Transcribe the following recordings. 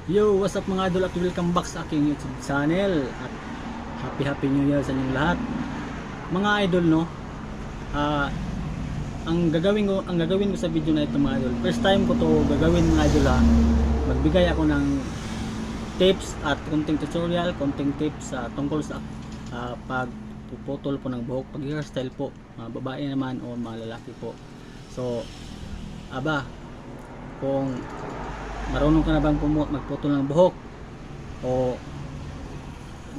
Yo, what's up mga idol at welcome back sa aking YouTube channel at happy new year sa inyong lahat. Mga idol no, ah ang gagawin ko sa video na ito mga idol. First time ko to gagawin mga idol ha. Magbigay ako ng tips at konting tutorial, konting tips tungkol sa pagpuputol po ng buhok, pag hairstyle po, babae naman o mga lalaki po. So, kung marunong ka na bang magputol ng buhok o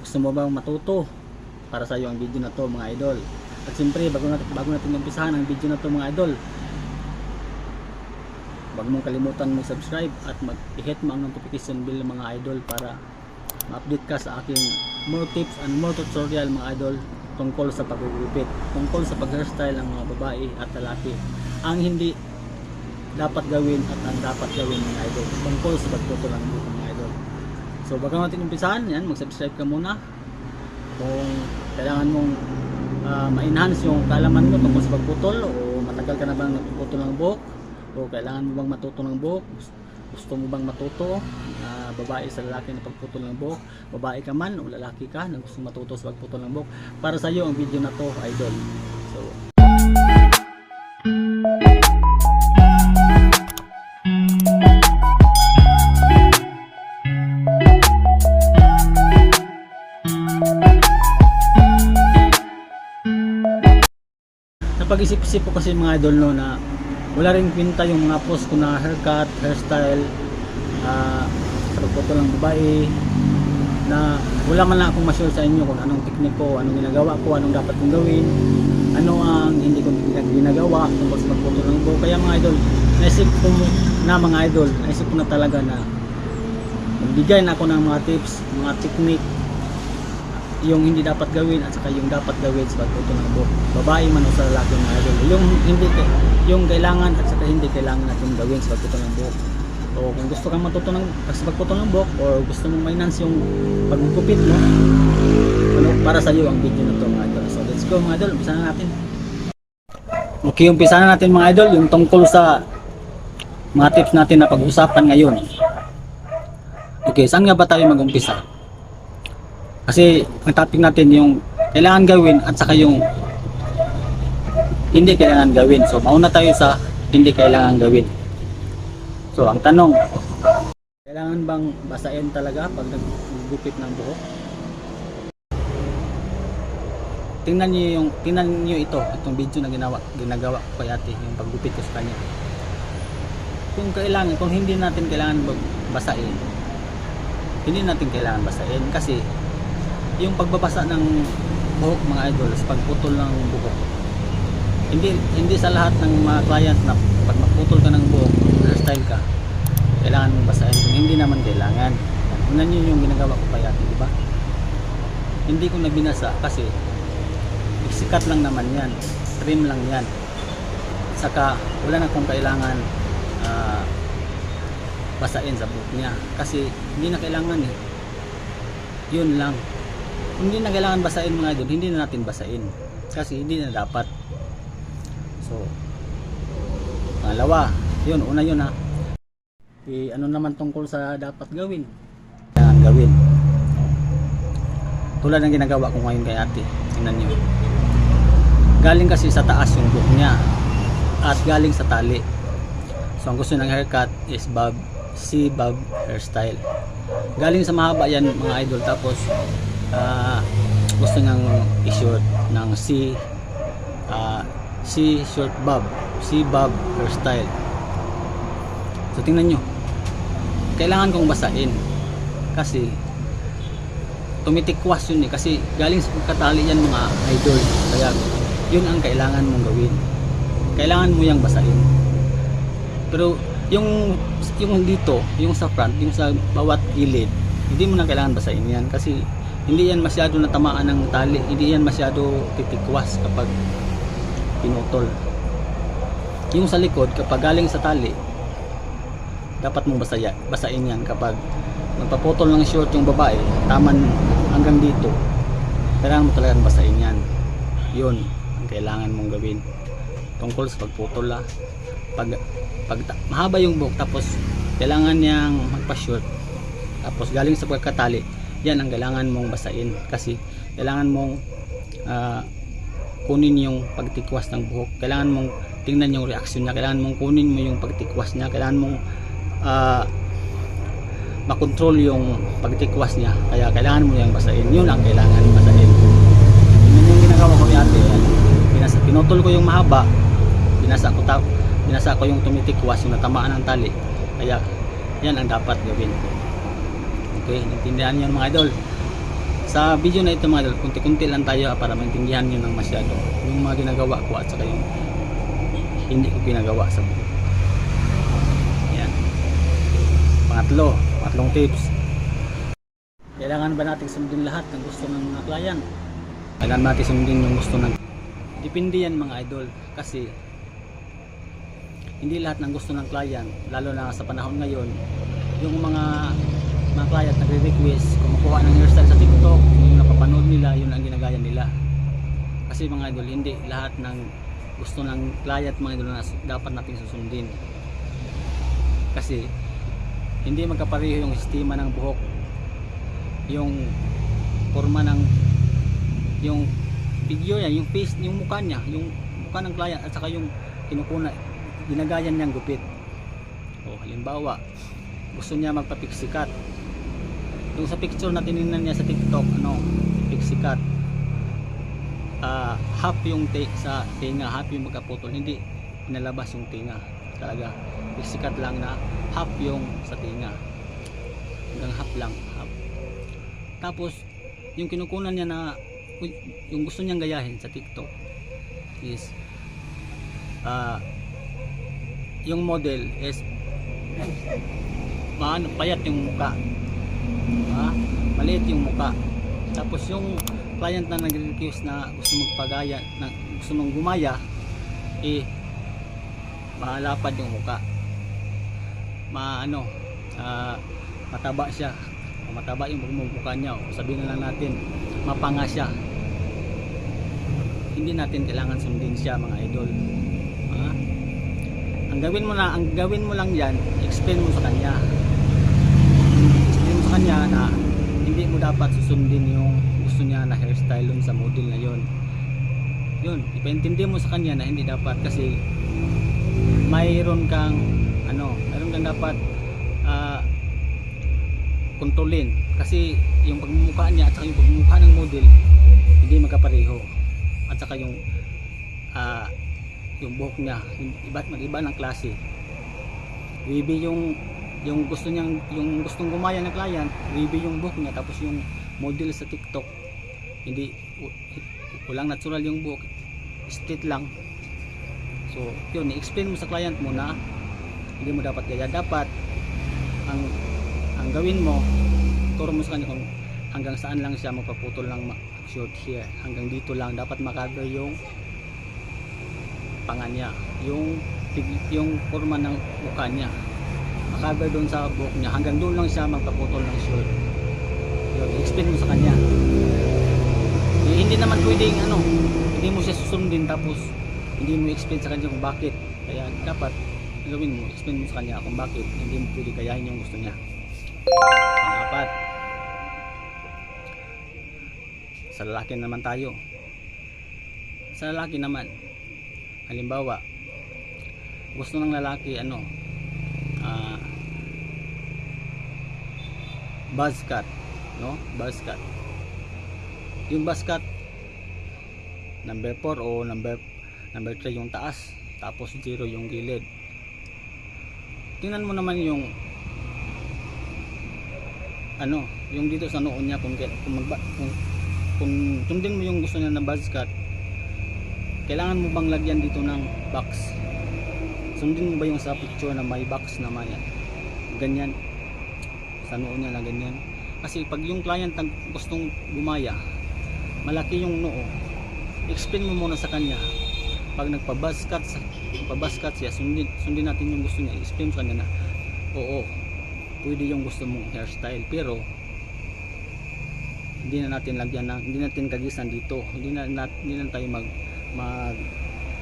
gusto mo bang matuto, para sa iyo ang video na to mga idol. At siyempre bago natin umpisahan ang video na to mga idol, wag mong kalimutan mag-subscribe at mag-hit mo ang notification bell mga idol para ma-update ka sa aking more tips and more tutorial mga idol tungkol sa paggugupit, tungkol sa pag-hairstyle ng mga babae at lalaki, ang hindi dapat gawin at ang dapat gawin mga idol tungkol sa pagputol ng buhok mga idol. So bago natin umpisahan yan, mag-subscribe ka muna kung kailangan mong ma-enhance yung kaalaman mo tungkol sa pagputol, o matagal ka na bang nagpuputol ng buhok, o kailangan mo bang matuto ng buhok, gusto mo bang matuto babae sa lalaki na pagputol ng buhok, babae ka man o lalaki ka na gusto matuto sa pagputol ng buhok, para sa iyo ang video na to idol. So napag-isip-isip ko kasi mga idol no, na wala rin kwenta yung mga post ko na haircut, hairstyle sa pagputol ng babae, na wala man lang akong ma-share sa inyo kung anong teknik ko, anong ginagawa ko, anong dapat kong gawin, ano ang hindi ko ginagawa tungkol sa pagputol ng buhok. Kaya mga idol, naisip ko na talaga na magbigay na ako ng mga tips, mga teknik, yung hindi dapat gawin at saka yung dapat gawin sa pagputol ng buhok, babae man o sa lalaki mga idol. Yung kailangan at saka hindi kailangan natin gawin sa pagputol ng buhok. O kung gusto kang matuto sa pagputol ng buhok, o gusto mong ma-enhance yung paggugupit mo, para sa iyo ang video na to mga idol. So let's go mga idol, umpisa na natin. Okay, umpisa na natin mga idol yung tungkol sa mga tips natin na pag-usapan ngayon. Okay, saan nga ba tayo mag-umpisa? Kasi ang topic natin yung kailangan gawin at saka yung hindi kailangan gawin. So mauna tayo sa hindi kailangan gawin. So ang tanong, kailangan bang basain talaga pag naggupit ng buhok? Tingnan niyo itong video na ginagawa ko kay ate, yung paggupit ko sa kanya. Kung hindi natin kailangan basain, hindi natin kailangan basain, kasi yung pagbabasa ng buhok mga idol, sa pagputol ng buhok, hindi sa lahat ng mga client na pag magputol ka ng buhok, hairstyle ka, kailangan mong basahin. Kung hindi naman kailangan, tingnan nyo yung ginagawa ko kaya, di ba? Hindi ko nabinasa kasi sikat lang naman yan, trim lang yan, saka wala na kung kailangan basain sa buhok niya, kasi hindi na kailangan yun lang. Hindi na kailangan basain mga idol, hindi na natin basain kasi hindi na dapat. So pangalawa, una yun ano naman tungkol sa dapat gawin, kailangan gawin. Tulad ng ginagawa ko ngayon kay ate, tingnan nyo, galing kasi sa taas yung buhok niya at galing sa tali. So ang gusto ng haircut is bob hairstyle, galing sa mahaba yan mga idol, tapos gusto niyang i-short ng C short bob, C bob hairstyle. So tingnan nyo, kailangan kong basain kasi tumitikwas yun kasi galing sa pagkatali yan mga idol. Kaya yun ang kailangan mong gawin, kailangan mo yang basain. Pero yung dito, yung sa front, yung sa bawat gilid, hindi mo na kailangan basain yan kasi hindi yan masyado natamaan ng tali, hindi yan masyado titikwas kapag pinutol. Yung sa likod, kapag galing sa tali, dapat mong basain yan. Kapag magpaputol ng short yung babae, taman hanggang dito, kailangan mo talagang basain yan. Yun ang kailangan mong gawin tungkol sa pagputol. Pag mahaba yung buhok tapos kailangan niyang magpa-short, Tapos galing sa pagkatali, yan ang kailangan mong basain kasi kailangan mong kunin yung pagtikwas ng buhok, kailangan mong tingnan yung reaksyon niya, kailangan mong kunin mo yung pagtikwas niya, kailangan mong makontrol yung pagtikwas niya, kaya kailangan mo yung basain. Yun ang kailangan basain. Yun yung ginagawa ko yate, pinutol ko yung mahaba, binasa ko yung tumitikwas, yung natamaan ng tali, kaya yan ang dapat gawin. Okay, naintindihan nyo mga idol. Sa video na ito mga idol, kunti-kunti lang tayo para maintindihan nyo ng masyado yung mga ginagawa ko at saka yung hindi ko ginagawa sa buhay. Yan. Pangatlong tips. Kailangan ba natin sundin lahat ng gusto ng mga client? Kailangan natin sundin yung gusto ng... Depende yan mga idol, kasi hindi lahat ng gusto ng client, lalo na sa panahon ngayon, yung mga client nagre-request, kumukuha ng hairstyle sa TikTok, yung napapanood nila, yun ang ginagaya nila. Kasi mga idol, hindi lahat ng gusto ng client mga idol na dapat natin susundin. Kasi hindi magkapareho yung sistema ng buhok, yung forma ng yung figure niya, yung face, yung mukha niya, yung mukha ng client at saka yung kinukuna, ginagaya niyang gupit. O halimbawa, gusto niya magpa-pixie cut. Yung sa picture na tinignan niya sa TikTok, pixie cut, half yung sa tinga, half yung magkaputol, hindi pinalabas yung tinga, talaga pixie cut lang na half yung sa tinga, hanggang half lang, half. Tapos yung kinukunan niya na yung gusto niyang gayahin sa TikTok is yung model is payat yung mukha, maliit yung mukha. Tapos yung client na nag-request na gusto magpagaya, na gusto mong gumaya, malapad yung mukha, mataba siya, mataba yung mukha niya, o sabihin na lang natin mapanga siya. Hindi natin kailangan sundin siya mga idol. Ang gawin mo lang yan, explain mo sa kanya na hindi mo dapat susundin yung gusto niya na hairstyle dun sa model na yun. Ipaintindi mo sa kanya na hindi dapat, kasi mayroon kang dapat kontrolin, kasi yung pagmumukha niya at saka yung pagmumukha ng model hindi magkapareho, at saka yung buhok niya iba ng klase. Wavy yung gustong gumaya ng client, wavy yung buhok niya, tapos yung model sa TikTok hindi, walang natural yung buhok, straight lang. So yun, i-explain mo sa client mo na hindi mo dapat kaya. Dapat ang gawin mo, turo mo sa kanya kung hanggang saan lang siya magpaputol ng short hair, hanggang dito lang dapat makaber yung panga niya, yung forma ng mukha niya, makaber doon sa buhok niya, hanggang doon lang siya magpaputol ng short. Yun, explain mo sa kanya. Hindi naman pwedeng hindi mo siya susundin tapos hindi mo explain sa kanya kung bakit. Kaya dapat gawin mo, explain mo sa kanya kung bakit hindi mo pwede kayahin yung gusto niya. Pang-apat, sa lalaki naman tayo. Sa lalaki naman, halimbawa, gusto ng lalaki buzz cut, buzz cut. Yung buzz cut number 4 o number 3 yung taas, tapos 0 yung gilid. Tingnan mo naman yung yung dito sa noo niya, kung sundin mo yung gusto niya na buzz cut, kailangan mo bang lagyan dito ng box? Sundin mo ba yung sa picture na may box naman yan, ganyan sa noo niya na ganyan? Kasi pag yung client gustong gumaya, malaki yung noo, explain mo muna sa kanya. Pag nagpa-buzz cut siya, sundin natin yung gusto niya, explain sa kanya na oo, pwede yung gusto mong hairstyle, pero hindi na natin lagyan hindi natin kagisan dito, hindi na tayo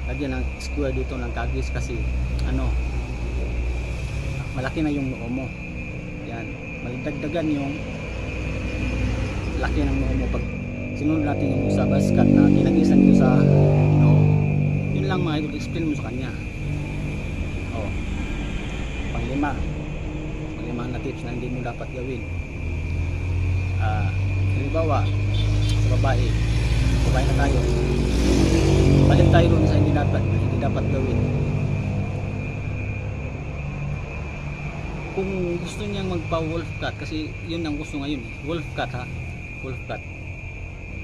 lagyan ng square dito ng kagis, kasi malaki na yung noo mo. Yan, malidagdagan yung laki ng noo mo pag sinunod natin yung sa basket na ginagisan ko sa noo. Yun lang mga idol, explain mo sa kanya. Oh, panglima na tips na hindi mo dapat gawin. Halimbawa sa babae na tayo, balik tayo rin sa hindi dapat gawin. Kung gusto niyang magpa wolf cut, kasi yun ang gusto ngayon, wolf cut ha, wolf cut,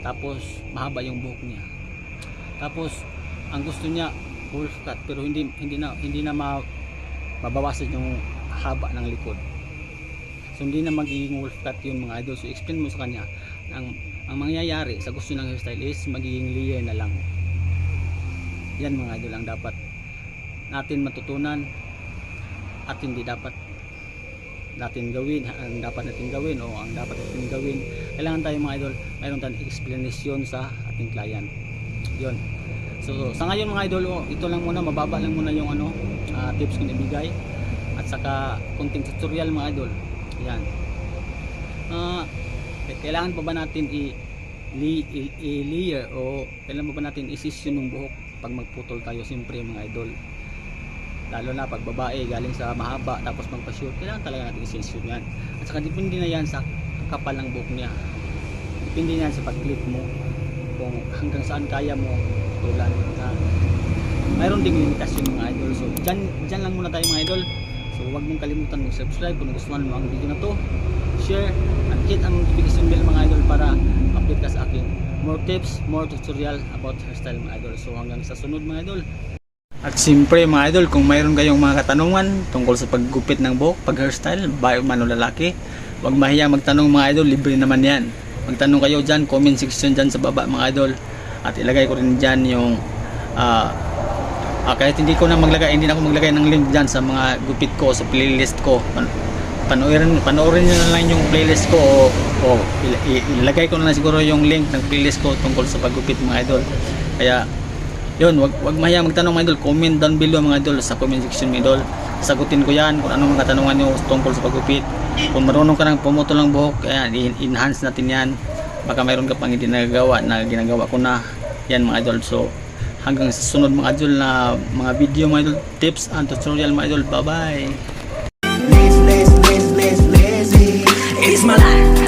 tapos mahaba yung buhok niya, tapos ang gusto niya wolf cut pero hindi na mabawasan yung haba ng likod. So hindi na magiging wolf cut yun mga idol. So explain mo sa kanya ang mangyayari sa gusto ng hairstyle is magiging layer na lang. Yan mga idol ang dapat natin matutunan at hindi dapat natin gawin. Ang dapat natin gawin o ang dapat natin gawin, kailangan tayo mga idol mayroon tayong explanation sa ating client. Yun. So sa ngayon mga idol, ito lang muna, mababa lang muna yung tips ko ibigay at saka konting tutorial mga idol. Yan. Kailangan pa ba natin i-layer o kailangan pa ba natin i-session ng buhok pag magputol tayo? Siyempre mga idol, lalo na pag babae galing sa mahaba tapos magpa-short, kailangan talaga natin i-session yan. At saka depende na yan sa kapal ng buhok niya, depende na yan sa pag-clip mo kung hanggang saan kaya mo tulan. Mayroon ding limitasyon mga idol. So dyan lang muna tayo mga idol. So huwag mong kalimutan mag-subscribe kung gustuhan mo ang video na to, share and hit ang notification bell mga idol para update ka sa akin more tips, more tutorial about hairstyle mga idol. So hanggang sa sunod mga idol. At siyempre mga idol, kung mayroon kayong mga katanungan tungkol sa paggupit ng buhok, pag hairstyle, babae man o lalaki, huwag mahiya magtanong mga idol, libre naman yan. Magtanong kayo dyan, comment section dyan sa baba mga idol, at ilagay ko rin dyan yung kahit hindi na ako maglagay ng link dyan sa mga gupit ko, sa playlist ko. Panoorin nyo na lang yung playlist ko o ilagay ko na lang siguro yung link ng playlist ko tungkol sa paggupit mga idol. Kaya yun, wag mahiya magtanong mga idol, comment down below mga idol sa comment section mga idol. Sagutin ko yan kung anong mga katanungan nyo tungkol sa paggupit. Kung marunong ka ng pumutol ng buhok, ayan, i-enhance natin yan. Baka mayroon ka pang hindi nagagawa na ginagawa ko na yan mga idol. So hanggang sa sunod mga idol na mga video mga idol, tips and tutorial mga idol. Bye bye. It's my life.